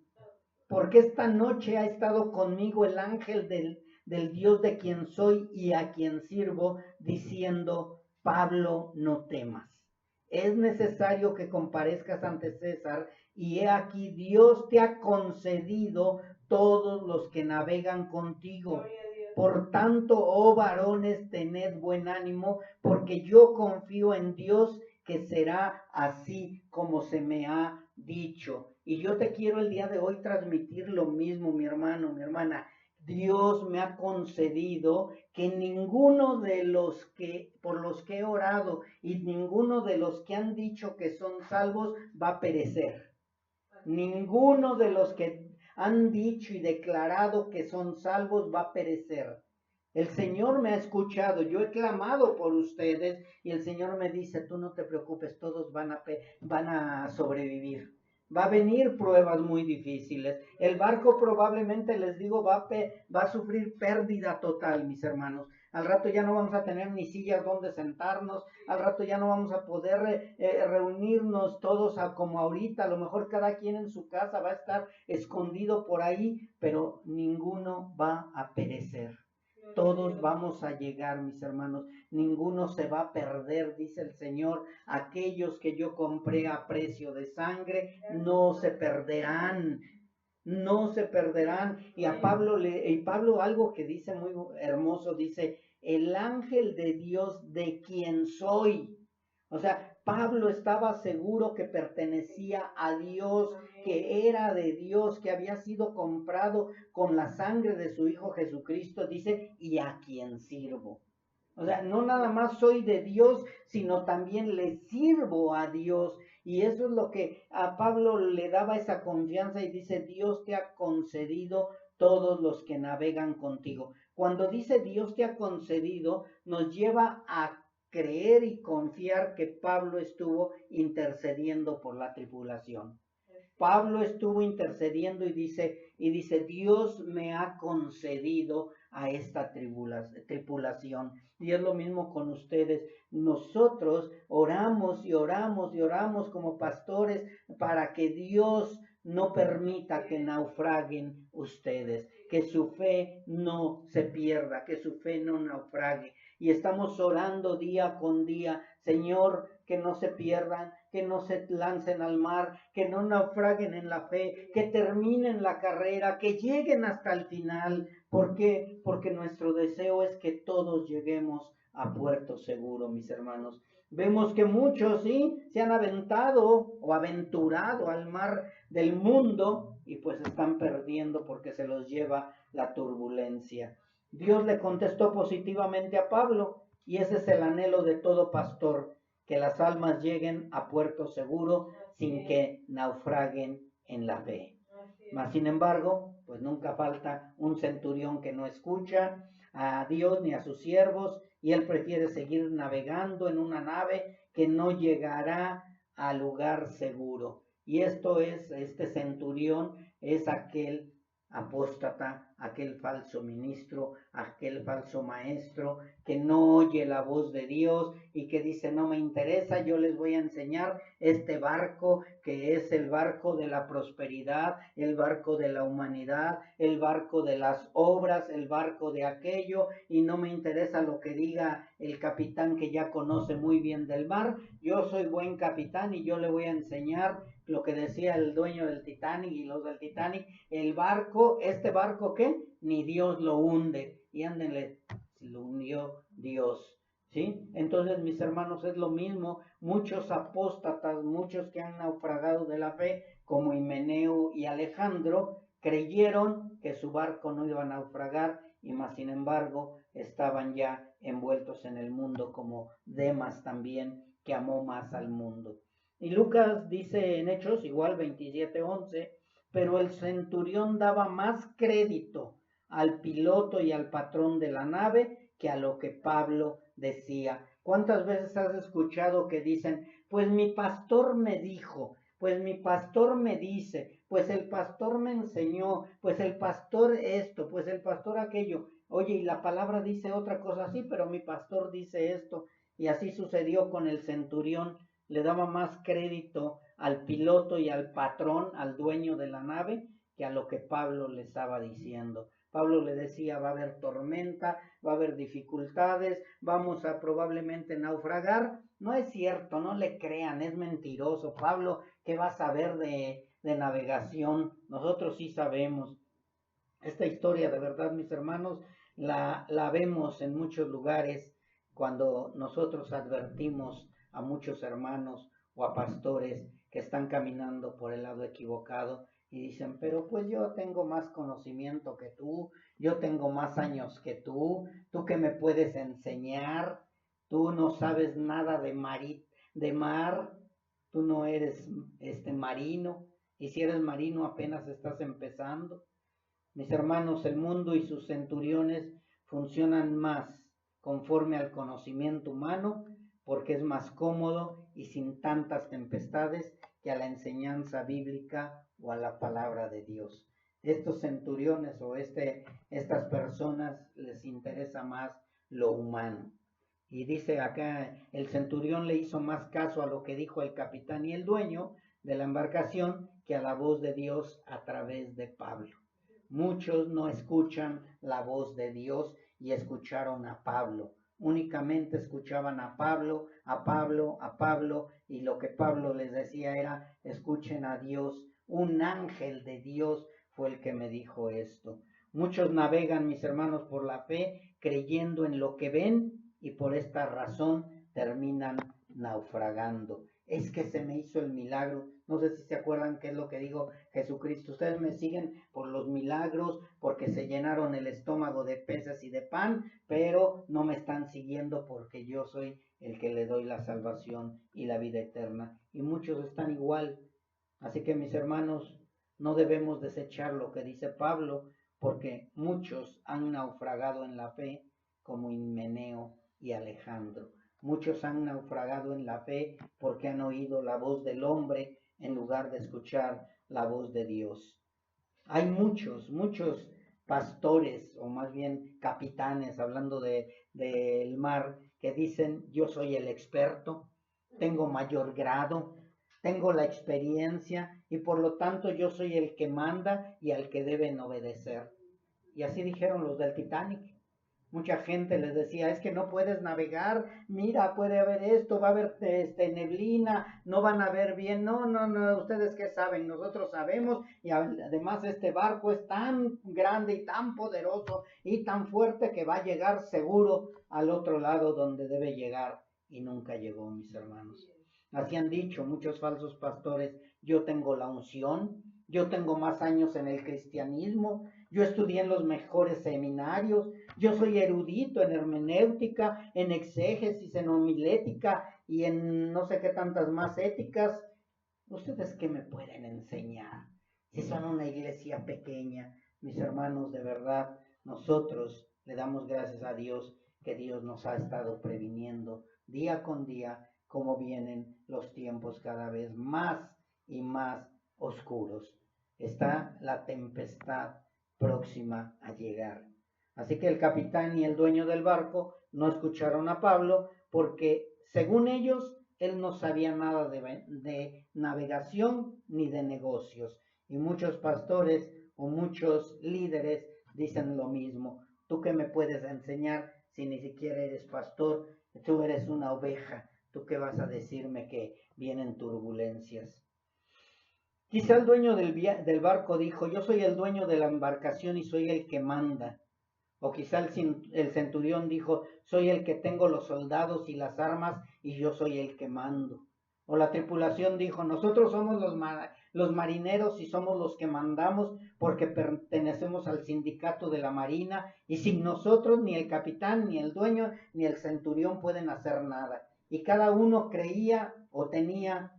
Porque esta noche ha estado conmigo el ángel del Dios de quien soy y a quien sirvo, diciendo, Pablo, no temas. Es necesario que comparezcas ante César, y he aquí Dios te ha concedido todos los que navegan contigo. Por tanto, oh varones, tened buen ánimo, porque yo confío en Dios que será así como se me ha dicho. Y yo te quiero el día de hoy transmitir lo mismo, mi hermano, mi hermana. Dios me ha concedido que ninguno de los que por los que he orado y ninguno de los que han dicho que son salvos va a perecer. Ninguno de los que han dicho y declarado que son salvos va a perecer. El Señor me ha escuchado, yo he clamado por ustedes y el Señor me dice, tú no te preocupes, todos van a sobrevivir. Va a venir pruebas muy difíciles. El barco probablemente, les digo, va a sufrir pérdida total, mis hermanos. Al rato ya no vamos a tener ni sillas donde sentarnos, al rato ya no vamos a poder reunirnos todos como ahorita, a lo mejor cada quien en su casa va a estar escondido por ahí, pero ninguno va a perecer. Todos vamos a llegar, mis hermanos, ninguno se va a perder, dice el Señor. Aquellos que yo compré a precio de sangre no se perderán. No se perderán. Y Pablo algo que dice muy hermoso, dice, el ángel de Dios de quien soy. O sea, Pablo estaba seguro que pertenecía a Dios que era de Dios, que había sido comprado con la sangre de su Hijo Jesucristo, dice, y a quien sirvo. O sea, no nada más soy de Dios, sino también le sirvo a Dios. Y eso es lo que a Pablo le daba esa confianza y dice, Dios te ha concedido todos los que navegan contigo. Cuando dice Dios te ha concedido, nos lleva a creer y confiar que Pablo estuvo intercediendo por la tripulación. Pablo estuvo intercediendo y dice, Dios me ha concedido a esta tripulación. Y es lo mismo con ustedes. Nosotros oramos y oramos y oramos como pastores para que Dios no permita que naufraguen ustedes, que su fe no se pierda, que su fe no naufrague. Y estamos orando día con día, Señor, que no se pierdan, que no se lancen al mar, que no naufraguen en la fe, que terminen la carrera, que lleguen hasta el final. ¿Por qué? Porque nuestro deseo es que todos lleguemos a puerto seguro, mis hermanos. Vemos que muchos, sí, se han aventado o aventurado al mar del mundo y pues están perdiendo porque se los lleva la turbulencia. Dios le contestó positivamente a Pablo y ese es el anhelo de todo pastor, que las almas lleguen a puerto seguro sin que naufraguen en la fe. Mas, sin embargo, pues nunca falta un centurión que no escucha a Dios ni a sus siervos y él prefiere seguir navegando en una nave que no llegará al lugar seguro. Y este centurión es aquel apóstata, aquel falso ministro, aquel falso maestro que no oye la voz de Dios y que dice, no me interesa, yo les voy a enseñar este barco que es el barco de la prosperidad, el barco de la humanidad, el barco de las obras, el barco de aquello, y no me interesa lo que diga el capitán que ya conoce muy bien del mar. Yo soy buen capitán y yo le voy a enseñar lo que decía el dueño del Titanic y los del Titanic, el barco, este barco que ni Dios lo hunde, y ándenle, lo hundió Dios. ¿Sí? Entonces, mis hermanos, es lo mismo, muchos apóstatas, muchos que han naufragado de la fe, como Himeneo y Alejandro, creyeron que su barco no iba a naufragar y más sin embargo estaban ya envueltos en el mundo, como Demas también, que amó más al mundo. Y Lucas dice en Hechos, igual 27:11, pero el centurión daba más crédito al piloto y al patrón de la nave que a lo que Pablo decía. ¿Cuántas veces has escuchado que dicen, pues mi pastor me dijo, pues mi pastor me dice, pues el pastor me enseñó, pues el pastor esto, pues el pastor aquello? Oye, y la palabra dice otra cosa así, pero mi pastor dice esto. Y así sucedió con el centurión. Le daba más crédito al piloto y al patrón, al dueño de la nave, que a lo que Pablo le estaba diciendo. Pablo le decía, va a haber tormenta, va a haber dificultades, vamos a probablemente naufragar. No es cierto, no le crean, es mentiroso. Pablo, ¿qué va a saber de navegación? Nosotros sí sabemos. Esta historia, de verdad, mis hermanos, la vemos en muchos lugares cuando nosotros advertimos a muchos hermanos o a pastores que están caminando por el lado equivocado y dicen, pero pues yo tengo más conocimiento que tú, yo tengo más años que tú que me puedes enseñar, tú no sabes nada de mar, tú no eres marino, y si eres marino apenas estás empezando. Mis hermanos, el mundo y sus centuriones funcionan más conforme al conocimiento humano porque es más cómodo y sin tantas tempestades que a la enseñanza bíblica o a la palabra de Dios. Estos centuriones o estas personas les interesa más lo humano. Y dice acá, el centurión le hizo más caso a lo que dijo el capitán y el dueño de la embarcación que a la voz de Dios a través de Pablo. Muchos no escuchan la voz de Dios y escucharon a Pablo. Únicamente escuchaban a Pablo, a Pablo, a Pablo, y lo que Pablo les decía era, escuchen a Dios. Un ángel de Dios fue el que me dijo esto. Muchos navegan, mis hermanos, por la fe, creyendo en lo que ven y por esta razón terminan naufragando. Es que se me hizo el milagro. No sé si se acuerdan qué es lo que dijo Jesucristo. Ustedes me siguen por los milagros, porque se llenaron el estómago de peces y de pan, pero no me están siguiendo porque yo soy el que le doy la salvación y la vida eterna. Y muchos están igual. Así que mis hermanos, no debemos desechar lo que dice Pablo, porque muchos han naufragado en la fe, como Himeneo y Alejandro. Muchos han naufragado en la fe porque han oído la voz del hombre en lugar de escuchar la voz de Dios. Hay muchos pastores, o más bien capitanes, hablando del mar, que dicen: yo soy el experto, tengo mayor grado, tengo la experiencia y por lo tanto yo soy el que manda y al que deben obedecer. Y así dijeron los del Titanic. Mucha gente les decía: es que no puedes navegar, mira, puede haber esto, va a haber neblina, no van a ver bien. No, ustedes qué saben, nosotros sabemos, y además este barco es tan grande y tan poderoso y tan fuerte que va a llegar seguro al otro lado donde debe llegar. Y nunca llegó, mis hermanos. Así han dicho muchos falsos pastores: yo tengo la unción, yo tengo más años en el cristianismo, yo estudié en los mejores seminarios, yo soy erudito en hermenéutica, en exégesis, en homilética y en no sé qué tantas más éticas. ¿Ustedes qué me pueden enseñar? Si son una iglesia pequeña, mis hermanos, de verdad, nosotros le damos gracias a Dios que Dios nos ha estado previniendo día con día cómo vienen los tiempos cada vez más y más oscuros. Está la tempestad próxima a llegar. Así que el capitán y el dueño del barco no escucharon a Pablo porque, según ellos, él no sabía nada de navegación ni de negocios. Y muchos pastores o muchos líderes dicen lo mismo: ¿tú qué me puedes enseñar si ni siquiera eres pastor? Tú eres una oveja. ¿Tú qué vas a decirme que vienen turbulencias? Quizá el dueño del barco dijo: yo soy el dueño de la embarcación y soy el que manda. O quizá el centurión dijo: soy el que tengo los soldados y las armas y yo soy el que mando. O la tripulación dijo: nosotros somos los marineros y somos los que mandamos porque pertenecemos al sindicato de la marina y sin nosotros ni el capitán, ni el dueño, ni el centurión pueden hacer nada. Y cada uno creía o tenía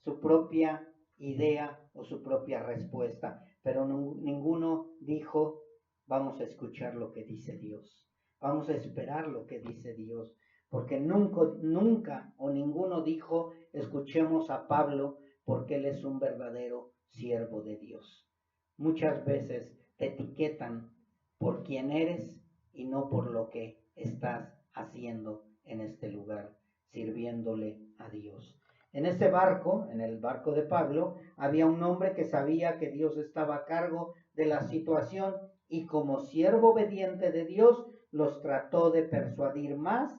su propia idea o su propia respuesta, pero ninguno dijo: vamos a escuchar lo que dice Dios, vamos a esperar lo que dice Dios, porque nunca o ninguno dijo: escuchemos a Pablo porque él es un verdadero siervo de Dios. Muchas veces te etiquetan por quién eres y no por lo que estás haciendo en este lugar, sirviéndole a Dios. En ese barco, en el barco de Pablo, había un hombre que sabía que Dios estaba a cargo de la situación y, como siervo obediente de Dios, los trató de persuadir más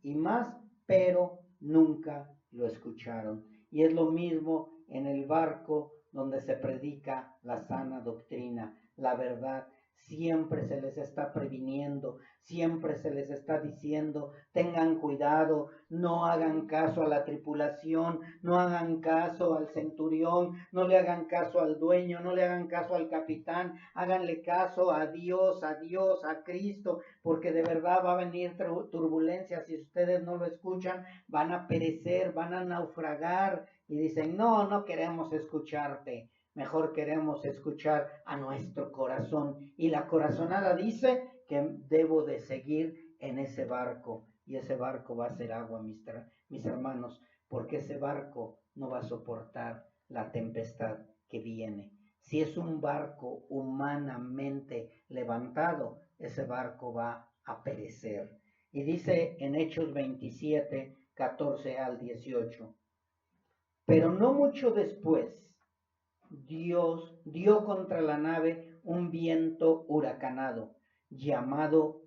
y más, pero nunca lo escucharon. Y es lo mismo en el barco donde se predica la sana doctrina, la verdad. Siempre se les está previniendo, siempre se les está diciendo: tengan cuidado, no hagan caso a la tripulación, no hagan caso al centurión, no le hagan caso al dueño, no le hagan caso al capitán, háganle caso a Dios, a Cristo, porque de verdad va a venir turbulencia. Si ustedes no lo escuchan, van a perecer, van a naufragar. Y dicen: no queremos escucharte. Mejor queremos escuchar a nuestro corazón. Y la corazonada dice que debo de seguir en ese barco. Y ese barco va a ser agua, mis hermanos, porque ese barco no va a soportar la tempestad que viene. Si es un barco humanamente levantado, ese barco va a perecer. Y dice en Hechos 27, 14 al 18: pero no mucho después, Dios dio contra la nave un viento huracanado llamado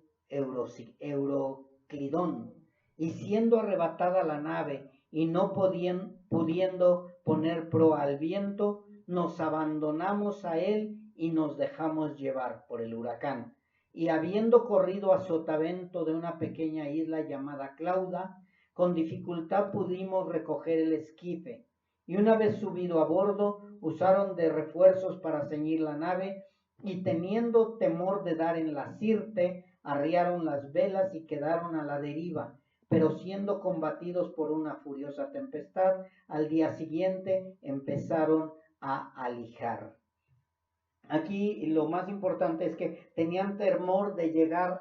Euroclidón, y siendo arrebatada la nave y no pudiendo poner proa al viento, nos abandonamos a él y nos dejamos llevar por el huracán. Y habiendo corrido a sotavento de una pequeña isla llamada Clauda, con dificultad pudimos recoger el esquife. Y una vez subido a bordo, usaron de refuerzos para ceñir la nave, y teniendo temor de dar en la sirte, arriaron las velas y quedaron a la deriva. Pero siendo combatidos por una furiosa tempestad, al día siguiente empezaron a alijar. Aquí lo más importante es que tenían temor de llegar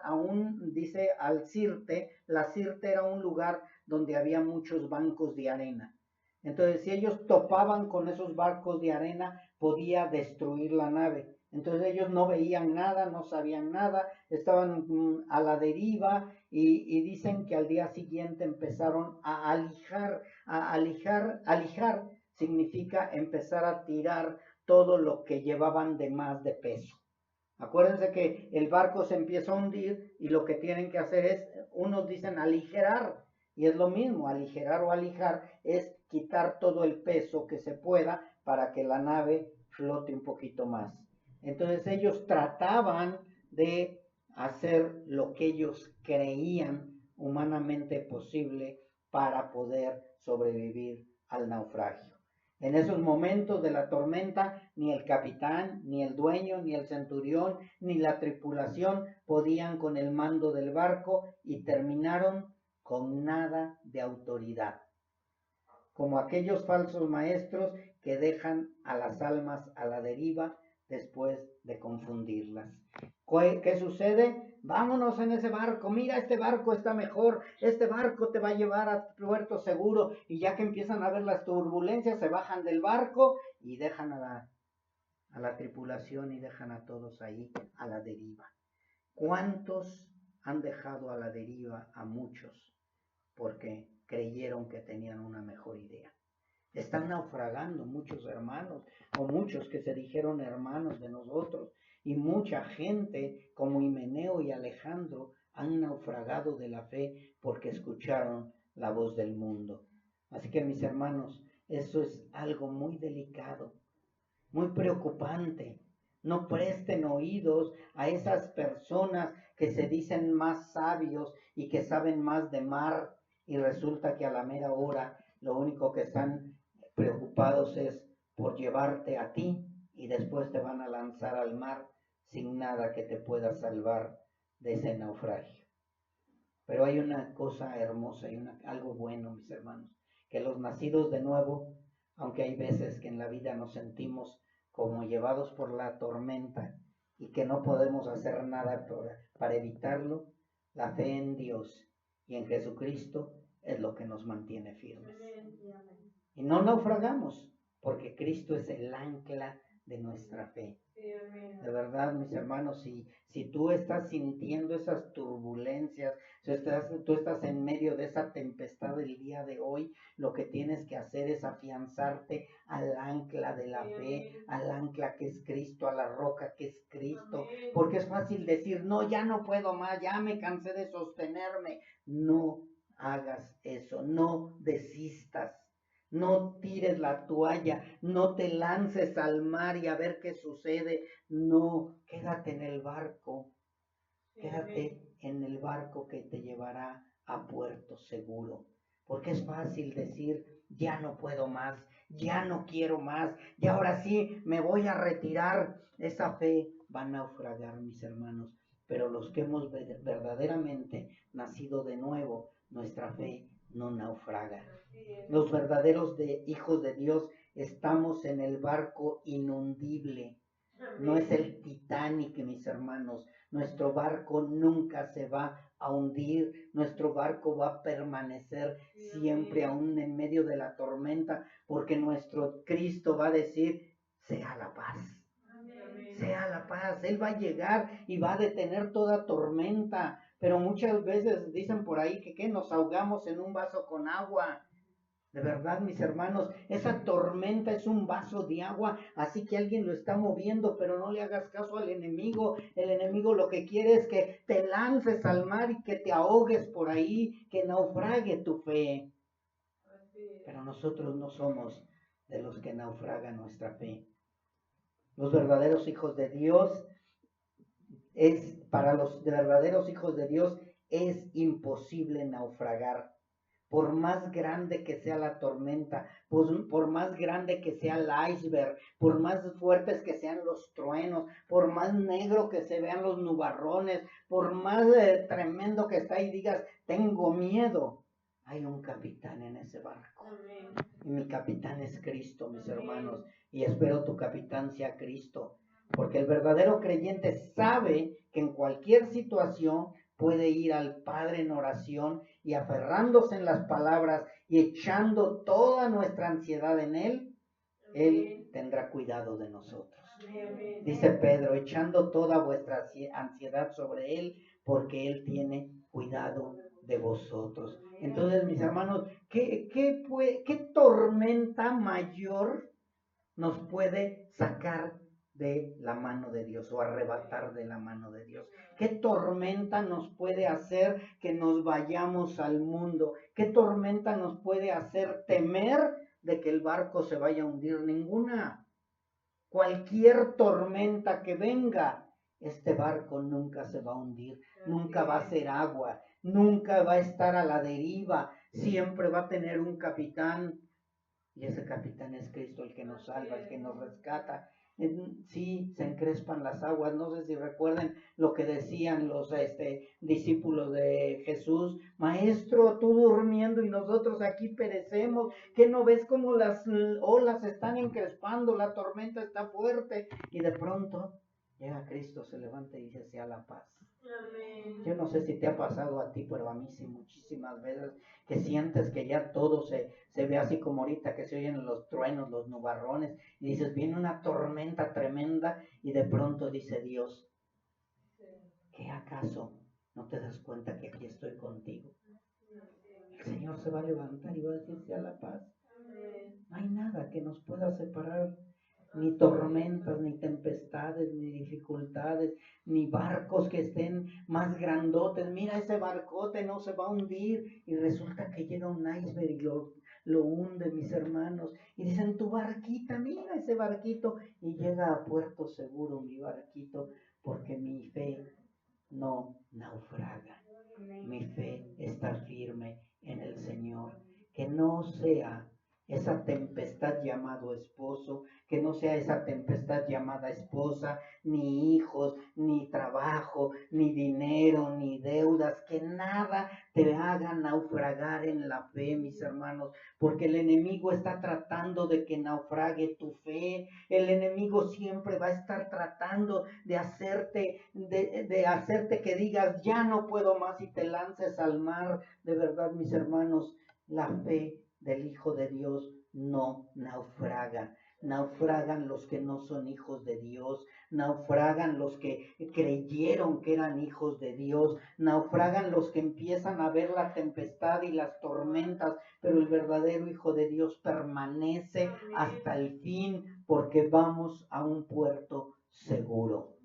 dice, al Sirte. La Sirte era un lugar donde había muchos bancos de arena. Entonces, si ellos topaban con esos barcos de arena, podía destruir la nave. Entonces ellos no veían nada, no sabían nada, estaban a la deriva, y dicen que al día siguiente empezaron a alijar. Alijar significa empezar a tirar todo lo que llevaban de más de peso. Acuérdense que el barco se empieza a hundir y lo que tienen que hacer es, unos dicen aligerar, y es lo mismo, aligerar o alijar es quitar todo el peso que se pueda para que la nave flote un poquito más. Entonces ellos trataban de hacer lo que ellos creían humanamente posible para poder sobrevivir al naufragio. En esos momentos de la tormenta, ni el capitán, ni el dueño, ni el centurión, ni la tripulación podían con el mando del barco, y terminaron con nada de autoridad, como aquellos falsos maestros que dejan a las almas a la deriva después de confundirlas. ¿Qué sucede? Vámonos en ese barco, mira, este barco está mejor, este barco te va a llevar a puerto seguro, y ya que empiezan a ver las turbulencias, se bajan del barco y dejan a la tripulación y dejan a todos ahí a la deriva. ¿Cuántos han dejado a la deriva a muchos porque creyeron que tenían una mejor idea? Están naufragando muchos hermanos, o muchos que se dijeron hermanos de nosotros, y mucha gente como Himeneo y Alejandro han naufragado de la fe porque escucharon la voz del mundo. Así que, mis hermanos, eso es algo muy delicado, muy preocupante. No presten oídos a esas personas que se dicen más sabios y que saben más de mar, y resulta que a la mera hora lo único que están preocupados es por llevarte a ti, y después te van a lanzar al mar sin nada que te pueda salvar de ese naufragio. Pero hay una cosa hermosa y algo bueno, mis hermanos, que los nacidos de nuevo, aunque hay veces que en la vida nos sentimos como llevados por la tormenta y que no podemos hacer nada para evitarlo, la fe en Dios y en Jesucristo es lo que nos mantiene firmes. Y no naufragamos, porque Cristo es el ancla de nuestra fe. De verdad, mis hermanos, si tú estás sintiendo esas turbulencias, si tú estás en medio de esa tempestad del día de hoy, lo que tienes que hacer es afianzarte al ancla de la fe, al ancla que es Cristo, a la roca que es Cristo. Porque es fácil decir, no, ya no puedo más, ya me cansé de sostenerme. No hagas eso, no desistas. No tires la toalla, no te lances al mar y a ver qué sucede. No, quédate en el barco. Quédate en el barco que te llevará a puerto seguro. Porque es fácil decir, ya no puedo más, ya no quiero más, y ahora sí me voy a retirar. Esa fe va a naufragar, mis hermanos. Pero los que hemos verdaderamente nacido de nuevo, nuestra fe no naufraga. Los verdaderos hijos de Dios estamos en el barco inundible. No es el Titanic, mis hermanos. Nuestro barco nunca se va a hundir. Nuestro barco va a permanecer siempre, aún en medio de la tormenta, porque nuestro Cristo va a decir, sea la paz. Sea la paz. Él va a llegar y va a detener toda tormenta. Pero muchas veces dicen por ahí que nos ahogamos en un vaso con agua. De verdad, mis hermanos, esa tormenta es un vaso de agua, así que alguien lo está moviendo, pero no le hagas caso al enemigo. El enemigo lo que quiere es que te lances al mar y que te ahogues por ahí, que naufrague tu fe. Pero nosotros no somos de los que naufragan nuestra fe. Los verdaderos hijos de Dios, para los verdaderos hijos de Dios es imposible naufragar, por más grande que sea la tormenta, por más grande que sea el iceberg, por más fuertes que sean los truenos, por más negro que se vean los nubarrones, por más tremendo que está y digas, tengo miedo, hay un capitán en ese barco. Amén. Y mi capitán es Cristo, mis hermanos, y espero tu capitán sea Cristo, porque el verdadero creyente sabe que en cualquier situación puede ir al Padre en oración y aferrándose en las palabras y echando toda nuestra ansiedad en Él, Él tendrá cuidado de nosotros. Dice Pedro, echando toda vuestra ansiedad sobre Él, porque Él tiene cuidado de vosotros. Entonces, mis hermanos, ¿qué tormenta mayor nos puede sacar de la mano de Dios o arrebatar de la mano de Dios? ¿Qué tormenta nos puede hacer que nos vayamos al mundo? ¿Qué tormenta nos puede hacer temer de que el barco se vaya a hundir? Ninguna. Cualquier tormenta que venga, este barco nunca se va a hundir, nunca va a ser agua, nunca va a estar a la deriva, siempre va a tener un capitán. Y ese capitán es Cristo, el que nos salva, el que nos rescata. Sí, se encrespan las aguas. No sé si recuerden lo que decían los discípulos de Jesús. Maestro, tú durmiendo y nosotros aquí perecemos. ¿Qué no ves cómo las olas están encrespando? La tormenta está fuerte. Y de pronto llega Cristo, se levanta y dice, sea la paz. Amén. Yo no sé si te ha pasado a ti, pero a mí sí muchísimas veces, que sientes que ya todo se ve así como ahorita que se oyen los truenos, los nubarrones, y dices, viene una tormenta tremenda, y de pronto dice Dios, ¿qué acaso no te das cuenta que aquí estoy contigo? El Señor se va a levantar y va a decir, sea la paz. No hay nada que nos pueda separar, ni tormentas, ni tempestades, ni dificultades, ni barcos que estén más grandotes. Mira, ese barcote no se va a hundir, y resulta que llega un iceberg y lo hunde, mis hermanos, y dicen, tu barquita, mira ese barquito, y llega a puerto seguro mi barquito, porque mi fe no naufraga, mi fe está firme en el Señor. Que no sea esa tempestad llamado esposo, que no sea esa tempestad llamada esposa, ni hijos, ni trabajo, ni dinero, ni deudas, que nada te haga naufragar en la fe, mis hermanos, porque el enemigo está tratando de que naufrague tu fe. El enemigo siempre va a estar tratando de hacerte que digas, ya no puedo más, y te lances al mar. De verdad, mis hermanos, la fe del Hijo de Dios no naufraga. Naufragan los que no son hijos de Dios, naufragan los que creyeron que eran hijos de Dios, naufragan los que empiezan a ver la tempestad y las tormentas, pero el verdadero Hijo de Dios permanece hasta el fin, porque vamos a un puerto seguro.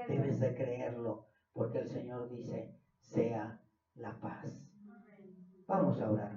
Debes de creerlo, porque el Señor dice, sea la paz. Vamos a orar.